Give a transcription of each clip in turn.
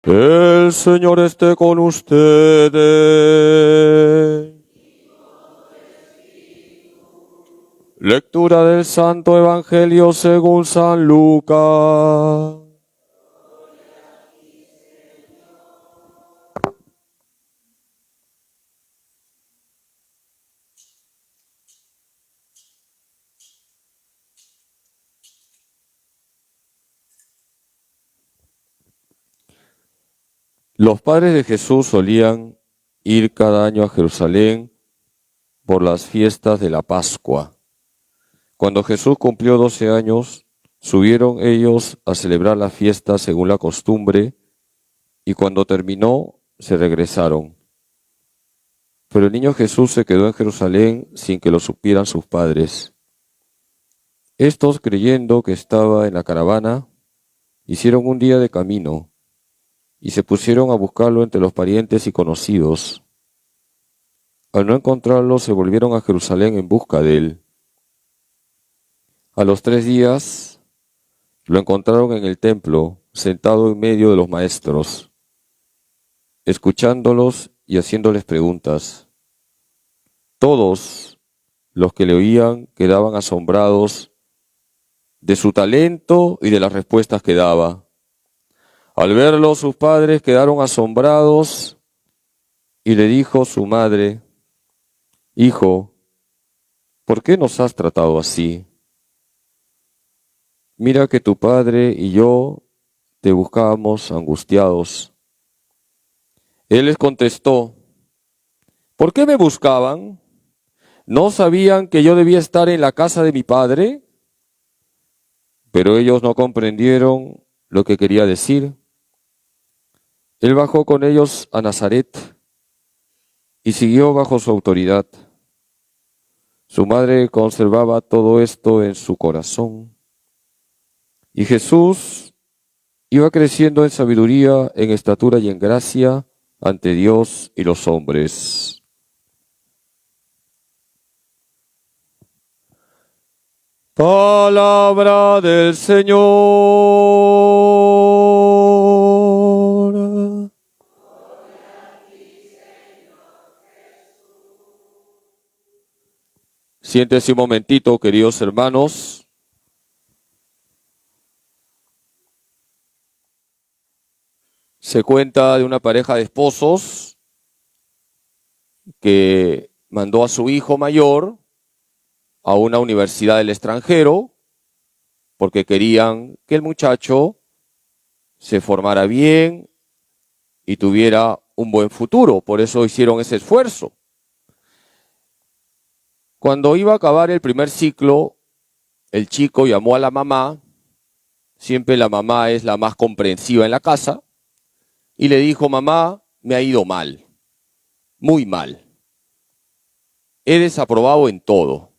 El Señor esté con ustedes. Lectura del Santo Evangelio según San Lucas. Los padres de Jesús solían ir cada año a Jerusalén por las fiestas de la Pascua. Cuando Jesús cumplió 12 años, subieron ellos a celebrar la fiesta según la costumbre, y cuando terminó, se regresaron. Pero el niño Jesús se quedó en Jerusalén sin que lo supieran sus padres. Estos, creyendo que estaba en la caravana, hicieron un día de camino y se pusieron a buscarlo entre los parientes y conocidos. Al no encontrarlo, se volvieron a Jerusalén en busca de él. A los 3 días, lo encontraron en el templo, sentado en medio de los maestros, escuchándolos y haciéndoles preguntas. Todos los que le oían quedaban asombrados de su talento y de las respuestas que daba. Al verlo, sus padres quedaron asombrados y le dijo su madre: «Hijo, ¿por qué nos has tratado así? Mira que tu padre y yo te buscábamos angustiados». Él les contestó: «¿Por qué me buscaban? ¿No sabían que yo debía estar en la casa de mi padre?». Pero ellos no comprendieron lo que quería decir. Él bajó con ellos a Nazaret y siguió bajo su autoridad. Su madre conservaba todo esto en su corazón. Y Jesús iba creciendo en sabiduría, en estatura y en gracia ante Dios y los hombres. Palabra del Señor. Siéntese un momentito, queridos hermanos. Se cuenta de una pareja de esposos que mandó a su hijo mayor a una universidad del extranjero porque querían que el muchacho se formara bien y tuviera un buen futuro. Por eso hicieron ese esfuerzo. Cuando iba a acabar el primer ciclo, el chico llamó a la mamá. Siempre la mamá es la más comprensiva en la casa. Y le dijo: «Mamá, me ha ido mal, muy mal. He desaprobado en todo.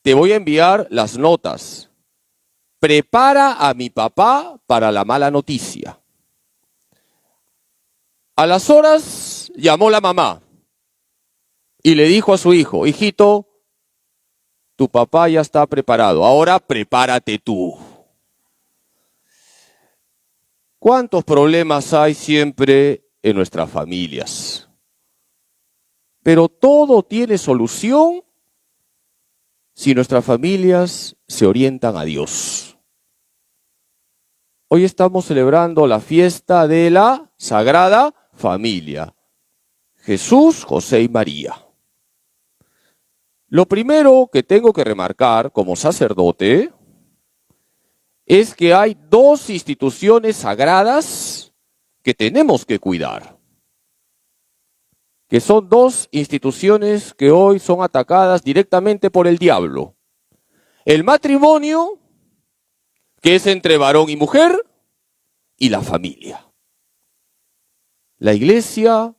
Te voy a enviar las notas. Prepara a mi papá para la mala noticia». A las horas llamó la mamá y le dijo a su hijo: «Hijito, tu papá ya está preparado, ahora prepárate tú». ¿Cuántos problemas hay siempre en nuestras familias? Pero todo tiene solución si nuestras familias se orientan a Dios. Hoy estamos celebrando la fiesta de la Sagrada Familia, Jesús, José y María. Lo primero que tengo que remarcar como sacerdote es que hay 2 instituciones sagradas que tenemos que cuidar, que son 2 instituciones que hoy son atacadas directamente por el diablo. El matrimonio, que es entre varón y mujer, y la familia. La Iglesia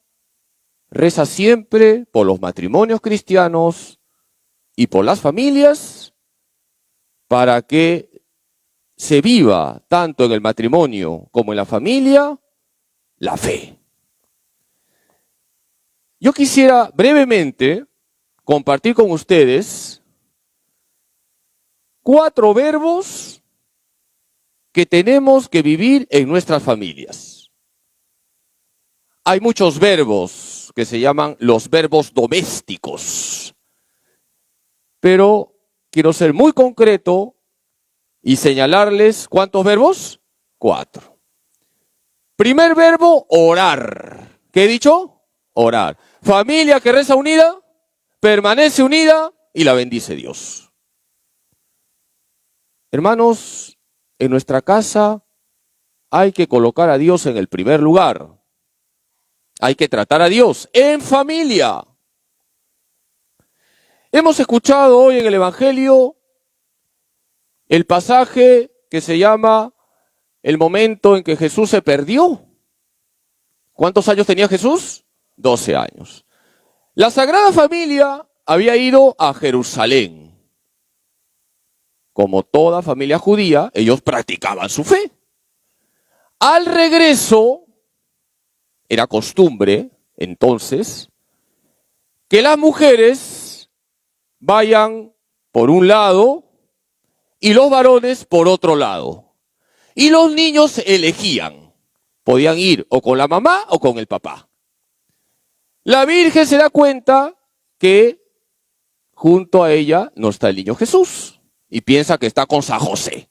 reza siempre por los matrimonios cristianos y por las familias para que se viva tanto en el matrimonio como en la familia la fe. Yo quisiera brevemente compartir con ustedes 4 verbos que tenemos que vivir en nuestras familias. hay muchos verbos que se llaman los verbos domésticos. Pero quiero ser muy concreto y señalarles ¿cuántos verbos? 4. Primer verbo, orar. ¿Qué he dicho? Orar. Familia que reza unida, permanece unida y la bendice Dios. Hermanos, en nuestra casa hay que colocar a Dios en el primer lugar. Hay que tratar a Dios en familia. Hemos escuchado hoy en el Evangelio el pasaje que se llama el momento en que Jesús se perdió. ¿Cuántos años tenía Jesús? 12 años. La Sagrada Familia había ido a Jerusalén. Como toda familia judía, ellos practicaban su fe. Al regreso, era costumbre, entonces, que las mujeres vayan por un lado y los varones por otro lado. Y los niños elegían. Podían ir o con la mamá o con el papá. La Virgen se da cuenta que junto a ella no está el niño Jesús y piensa que está con San José.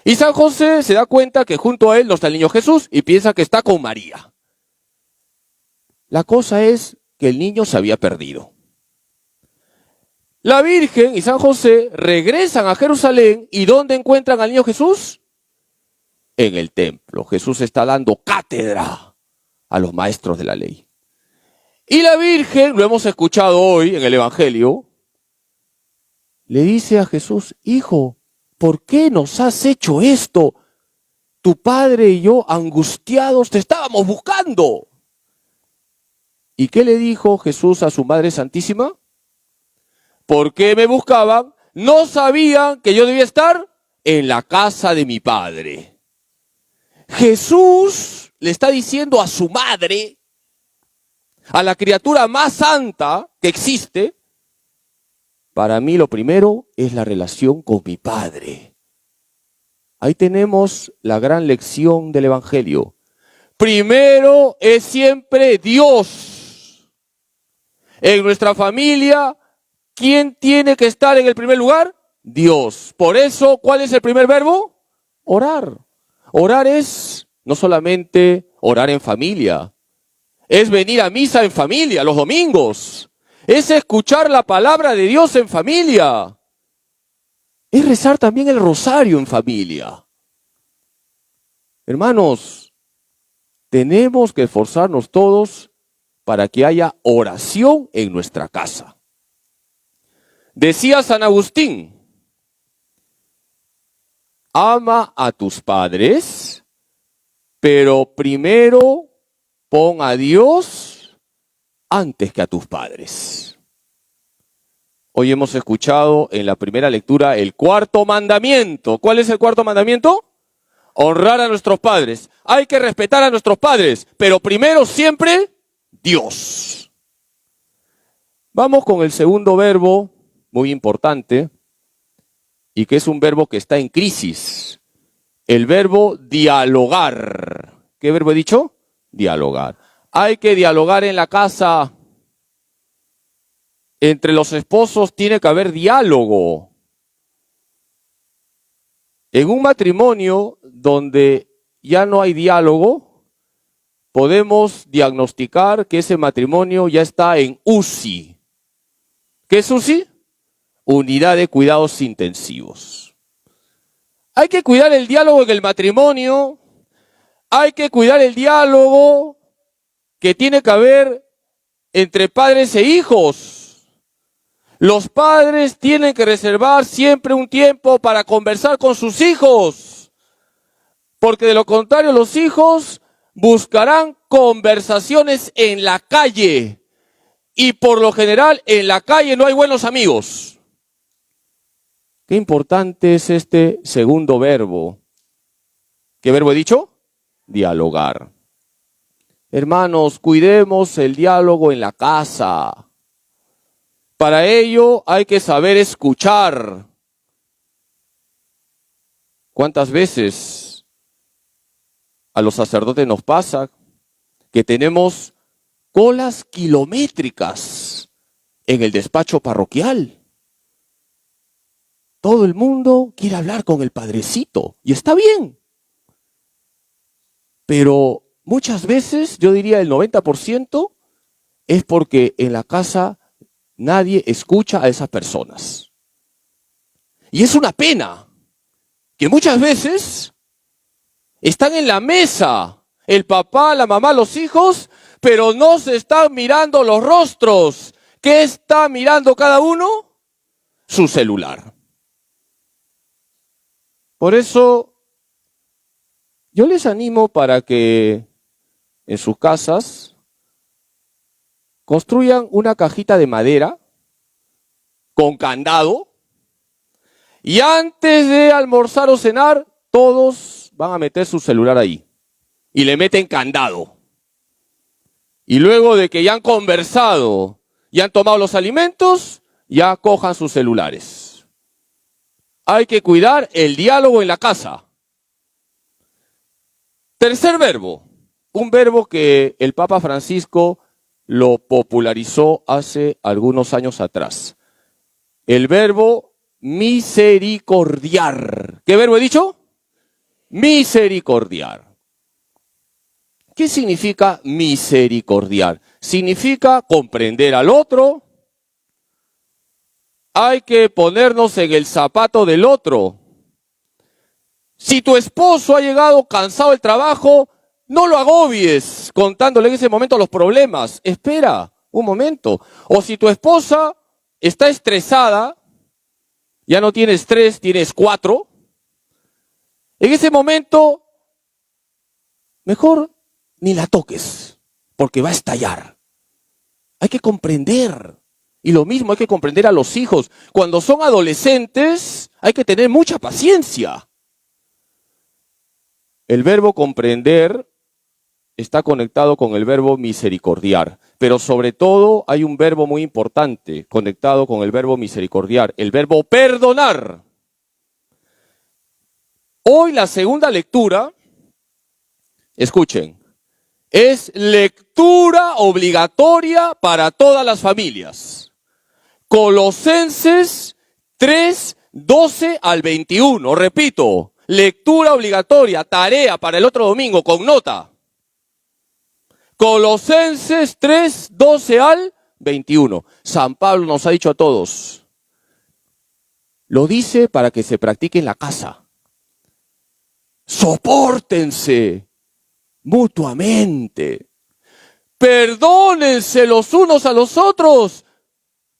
Y San José se da cuenta que junto a él no está el niño Jesús y piensa que está con María. La cosa es que el niño se había perdido. La Virgen y San José regresan a Jerusalén y ¿dónde encuentran al niño Jesús? En el templo. Jesús está dando cátedra a los maestros de la ley. Y la Virgen, lo hemos escuchado hoy en el Evangelio, le dice a Jesús: Hijo, ¿por qué nos has hecho esto? Tu padre y yo, angustiados, te estábamos buscando. ¿Y qué le dijo Jesús a su Madre Santísima? ¿Por qué me buscaban? No sabían que yo debía estar en la casa de mi Padre. Jesús le está diciendo a su madre, a la criatura más santa que existe: para mí lo primero es la relación con mi Padre. Ahí tenemos la gran lección del Evangelio. Primero es siempre Dios. En nuestra familia, ¿quién tiene que estar en el primer lugar? Dios. Por eso, ¿cuál es el primer verbo? Orar. Orar es no solamente orar en familia, es venir a misa en familia los domingos, es escuchar la palabra de Dios en familia, es rezar también el rosario en familia. Hermanos, tenemos que esforzarnos todos para que haya oración en nuestra casa. Decía San Agustín: ama a tus padres, pero primero pon a Dios antes que a tus padres. Hoy hemos escuchado en la primera lectura el cuarto mandamiento. ¿Cuál es el cuarto mandamiento? Honrar a nuestros padres. Hay que respetar a nuestros padres, pero primero siempre Dios. Vamos con el segundo verbo, muy importante, y que es un verbo que está en crisis. El verbo dialogar. ¿Qué verbo he dicho? Dialogar. Hay que dialogar en la casa. Entre los esposos tiene que haber diálogo. En un matrimonio donde ya no hay diálogo, podemos diagnosticar que ese matrimonio ya está en UCI. ¿Qué es UCI? Unidad de cuidados intensivos. Hay que cuidar el diálogo en el matrimonio. Hay que cuidar el diálogo que tiene que haber entre padres e hijos. Los padres tienen que reservar siempre un tiempo para conversar con sus hijos, porque de lo contrario los hijos buscarán conversaciones en la calle, y por lo general en la calle no hay buenos amigos. Qué importante es este segundo verbo. ¿Qué verbo he dicho? Dialogar. Hermanos, cuidemos el diálogo en la casa. Para ello hay que saber escuchar. ¿Cuántas veces a los sacerdotes nos pasa que tenemos colas kilométricas en el despacho parroquial. Todo el mundo quiere hablar con el padrecito y está bien. Pero muchas veces, yo diría el 90%, es porque en la casa nadie escucha a esas personas. Y es una pena que muchas veces están en la mesa el papá, la mamá, los hijos, pero no se están mirando los rostros. ¿Qué está mirando cada uno? Su celular. Por eso, yo les animo para que en sus casas construyan una cajita de madera con candado y antes de almorzar o cenar, todos van a meter su celular ahí y le meten candado. Y luego de que ya han conversado y han tomado los alimentos, ya cojan sus celulares. Hay que cuidar el diálogo en la casa. Tercer verbo, un verbo que el Papa Francisco lo popularizó hace algunos años atrás. El verbo misericordiar. ¿Qué verbo he dicho? Misericordiar. ¿Qué significa misericordiar? Significa comprender al otro. Hay que ponernos en el zapato del otro. Si tu esposo ha llegado cansado del trabajo, no lo agobies contándole en ese momento los problemas. Espera un momento. O si tu esposa está estresada, ya no tienes 3, tienes 4. En ese momento, mejor ni la toques, porque va a estallar. Hay que comprender. Y lo mismo hay que comprender a los hijos. Cuando son adolescentes, hay que tener mucha paciencia. El verbo comprender está conectado con el verbo misericordiar, pero sobre todo hay un verbo muy importante conectado con el verbo misericordiar, el verbo perdonar. Hoy la segunda lectura, escuchen, es lectura obligatoria para todas las familias. Colosenses 3, 12 al 21, repito, lectura obligatoria, tarea para el otro domingo con nota. Colosenses 3, 12 al 21. San Pablo nos ha dicho a todos, lo dice para que se practique en la casa. Sopórtense mutuamente. Perdónense los unos a los otros,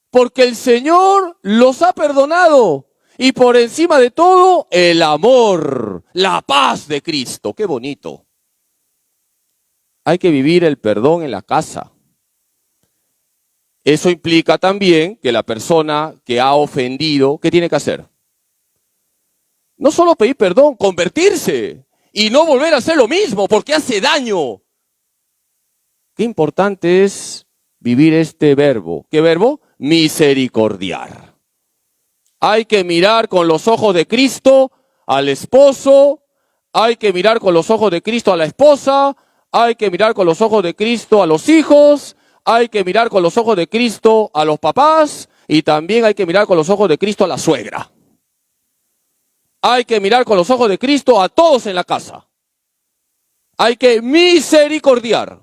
porque el Señor los ha perdonado. Y por encima de todo, el amor, la paz de Cristo. ¡Qué bonito! Hay que vivir el perdón en la casa. Eso implica también que la persona que ha ofendido, ¿qué tiene que hacer? No solo pedir perdón, convertirse y no volver a hacer lo mismo porque hace daño. Qué importante es vivir este verbo. ¿Qué verbo? Misericordiar. Hay que mirar con los ojos de Cristo al esposo, hay que mirar con los ojos de Cristo a la esposa, hay que mirar con los ojos de Cristo a los hijos, hay que mirar con los ojos de Cristo a los papás y también hay que mirar con los ojos de Cristo a la suegra. Hay que mirar con los ojos de Cristo a todos en la casa. Hay que misericordiar.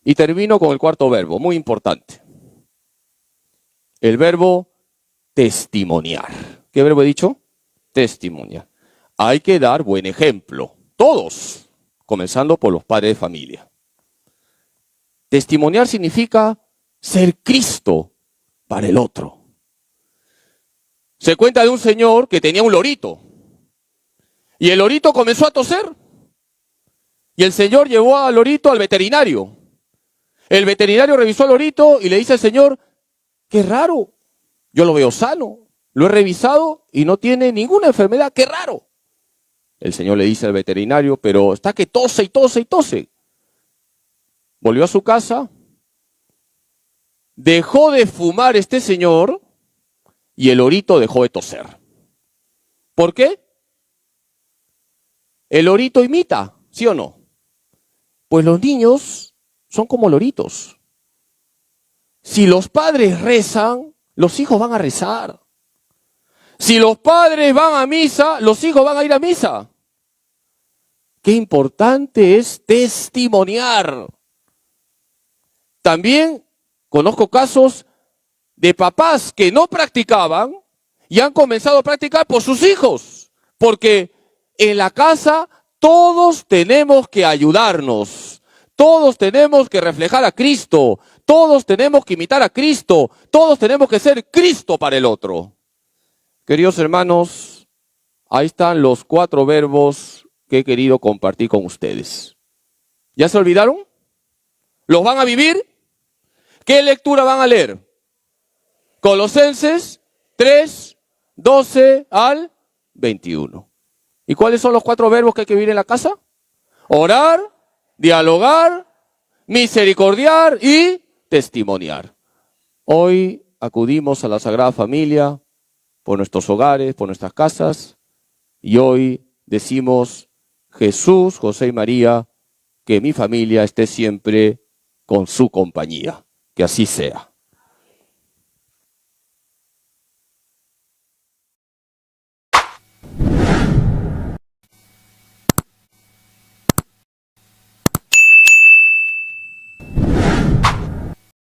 Y termino con el cuarto verbo, muy importante. El verbo testimoniar. ¿Qué verbo he dicho? Testimoniar. Hay que dar buen ejemplo. Todos, comenzando por los padres de familia. Testimoniar significa ser Cristo para el otro. Se cuenta de un señor que tenía un lorito. Y el lorito comenzó a toser. Y el señor llevó al lorito al veterinario. El veterinario revisó al lorito y le dice al señor, qué raro, yo lo veo sano, lo he revisado y no tiene ninguna enfermedad, qué raro. El señor le dice al veterinario, pero está que tose y tose y tose. Volvió a su casa, dejó de fumar este señor y el lorito dejó de toser. ¿Por qué? El lorito imita, ¿sí o no? Pues los niños son como loritos. Si los padres rezan, los hijos van a rezar. Si los padres van a misa, los hijos van a ir a misa. Qué importante es testimoniar. También conozco casos de papás que no practicaban y han comenzado a practicar por sus hijos. Porque en la casa todos tenemos que ayudarnos. Todos tenemos que reflejar a Cristo. Todos tenemos que imitar a Cristo. Todos tenemos que ser Cristo para el otro. Queridos hermanos, ahí están los 4 verbos que he querido compartir con ustedes. ¿Ya se olvidaron? ¿Los van a vivir? ¿Qué lectura van a leer? Colosenses 3, 12 al 21. ¿Y cuáles son los 4 verbos que hay que vivir en la casa? Orar, dialogar, misericordiar y testimoniar. Hoy acudimos a la Sagrada Familia por nuestros hogares, por nuestras casas, y hoy decimos: Jesús, José y María, que mi familia esté siempre con su compañía. Que así sea.